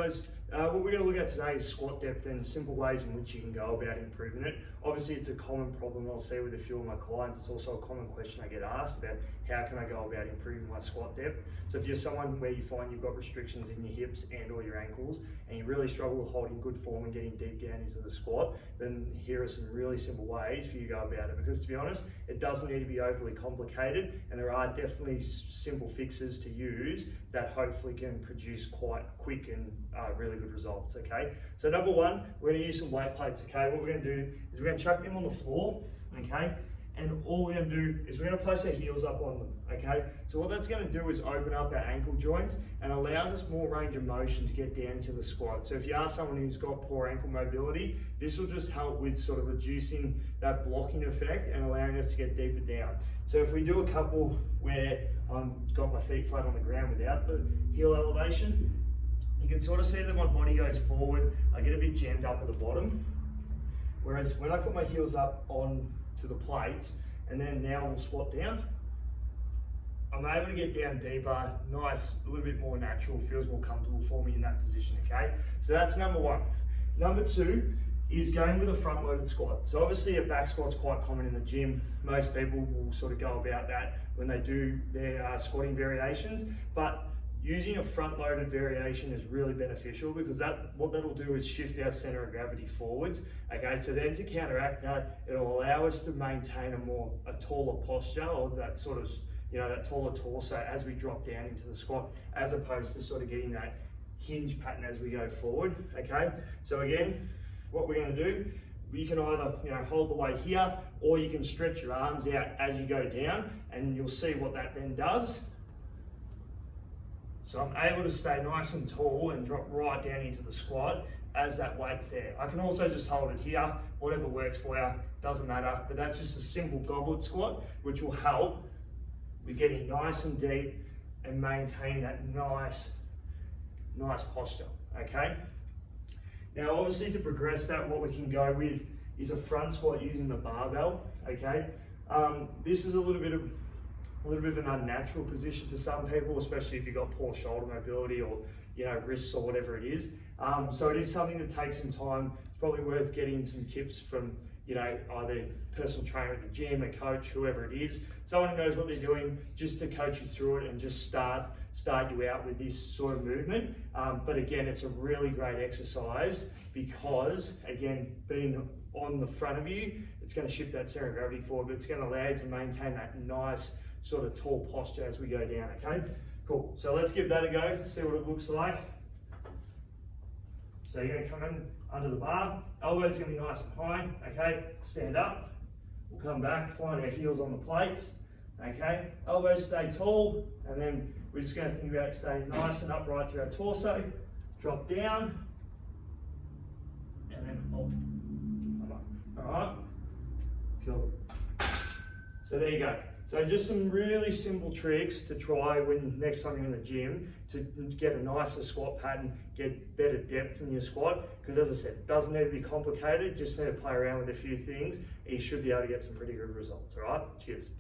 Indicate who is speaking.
Speaker 1: guys, what we're going to look at today is squat depth and simple ways in which you can go about improving it. Obviously, it's a common problem I'll see with a few of my clients. It's also a common question I get asked about how can I go about improving my squat depth. So if you're someone where you find you've got restrictions in your hips and or your ankles and you really struggle with holding good form and getting deep down into the squat, then here are some really simple ways for you to go about it. Because to be honest, it doesn't need to be overly complicated, and there are definitely simple fixes to use that hopefully can produce quite quick and really good results, okay? So number one, we're gonna use some weight plates, okay? What we're gonna do is we're gonna chuck them on the floor, okay? And all we're gonna do is we're gonna place our heels up on them, okay? So what that's gonna do is open up our ankle joints and allows us more range of motion to get down to the squat. So if you are someone who's got poor ankle mobility, this will just help with sort of reducing that blocking effect and allowing us to get deeper down. So if we do a couple where I've got my feet flat on the ground without the heel elevation, you can sort of see that my body goes forward, I get a bit jammed up at the bottom. Whereas when I put my heels up on to the plates, and then now we'll squat down, I'm able to get down deeper, nice, a little bit more natural, feels more comfortable for me in that position, okay? So that's number one. Number two is going with a front loaded squat. So obviously a back squat's quite common in the gym. Most people will sort of go about that when they do their squatting variations, but using a front loaded variation is really beneficial because what that'll do is shift our center of gravity forwards. Okay, so then to counteract that, it'll allow us to maintain a taller posture, or that sort of, that taller torso as we drop down into the squat, as opposed to sort of getting that hinge pattern as we go forward. Okay, so again, what we're going to do, you can either hold the weight here, or you can stretch your arms out as you go down, and you'll see what that then does. So I'm able to stay nice and tall and drop right down into the squat as that weight's there. I can also just hold it here, whatever works for you, doesn't matter, but that's just a simple goblet squat, which will help with getting nice and deep and maintaining that nice posture, okay? Now obviously to progress that, what we can go with is a front squat using the barbell, okay? This is a little bit of an unnatural position for some people, especially if you've got poor shoulder mobility or wrists or whatever it is. So it is something that takes some time. It's probably worth getting some tips from either personal trainer at the gym, a coach, whoever it is, someone who knows what they're doing, just to coach you through it and just start you out with this sort of movement. But again, it's a really great exercise because, again, being on the front of you, it's going to shift that center of gravity forward, but it's going to allow you to maintain that nice sort of tall posture as we go down, okay? Cool, so let's give that a go, see what it looks like. So you're gonna come in under the bar, elbows gonna be nice and high, okay? Stand up, we'll come back, find our heels on the plates, okay? Elbows stay tall, and then we're just gonna think about staying nice and upright through our torso, drop down, and then up, all right? Cool. So there you go. So just some really simple tricks to try when next time you're in the gym to get a nicer squat pattern, get better depth in your squat. Because as I said, it doesn't need to be complicated, just need to play around with a few things and you should be able to get some pretty good results, all right? Cheers.